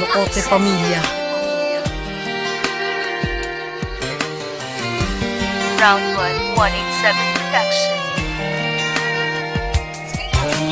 Lokote Pamilya. Round 1, 187 Production.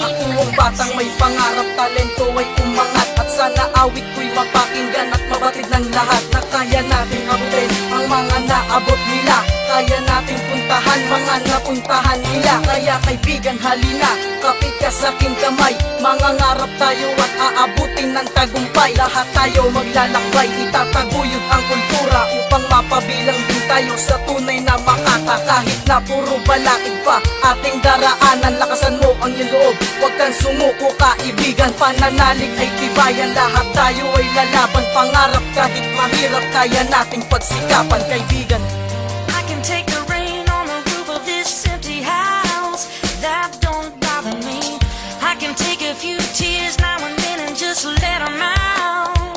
Ako ang batang may pangarap, talento ay umangat. At sana awit ko'y mapakinggan at mabatid ng lahat. Na kaya natin abutin ang mga naabot nila. Kaya natin puntahan mga napuntahan nila. Kaya kaibigan halina, kapit ka sa aking kamay. Mangangarap tayo at aabutin ng tagumpay. Lahat tayo maglalakbay, itataguyod ang kultura upang mapabilang din tayo sa tunay na Makata. Kahit na puro balakid pa ating daraanan, lakasan mo ang iyong loob, huwag kang sumuko kaibigan. Pananalig ay tibayan, lahat tayo ay lalaban. Pangarap kahit mahirap, kaya nating pagsikapan kaibigan. I can take the rain on the roof of this empty house. That don't bother me. I can take a few tears now and then and just let them out.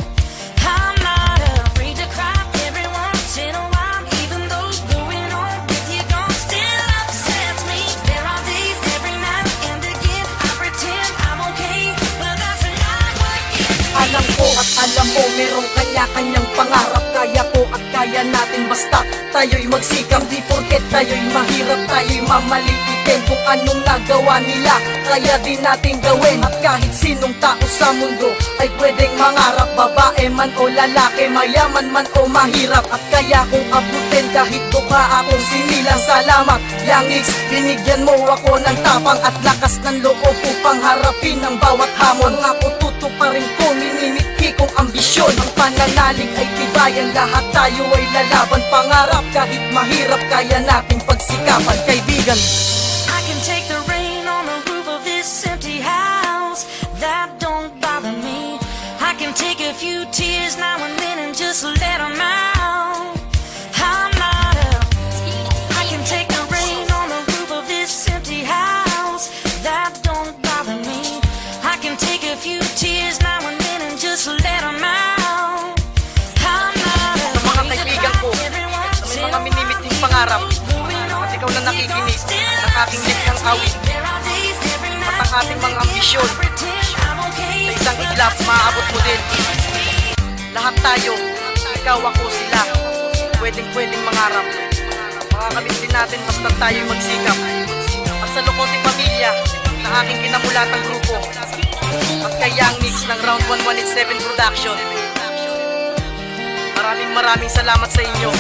I'm not afraid to cry every once in a while. Even though going on with you gone still upsets me. There are days every night and again I pretend I'm okay, but that's not what gets me. Alam ko at alam mo, merong kanya-kanyang pangarap. Kaya ko at kaya natin, basta tayo'y magsikap. Di porket tayo'y mahirap, tayo'y mamaliitin kung anong nagawa nila, kaya din natin gawin. At kahit sinong tao sa mundo ay pwedeng mangarap, babae man o lalaki, mayaman man o mahirap. At kaya kong abutin kahit dukha akong sinilang. Salamat Youngix, binigyan mo ako ng tapang at lakas ng loob upang harapin ang bawat hamon. Ako tutuparin ko, minimithi kong ambisyon. Ang pananalig ay tibayan, lahat tayo ay lalaban. Pangarap kahit mahirap, kaya nating pagsikapan kaibigan. I can take the rain on the roof of this empty house. That don't bother me. I can take a few tears now and then and just let them out. I'm not I can take the rain on the roof of this empty house. That don't bother me. I can take a few tears now and then and just let them out. I'm not Sa mga kaibigan ko, sa may mga minimiting pangarap, at ikaw na nakikinig ng aking likhang awit at ang ating mga ambisyon, sa isang iglap maaabot mo din. Lahat tayo, ikaw, ako, sila, pwedeng mangarap. Makakamit din natin basta tayo'y magsikap. At sa Lokote Pamilya na aking kinamulatang grupo, at kay Youngix ng Round 1 187 Production, maraming salamat sa inyo.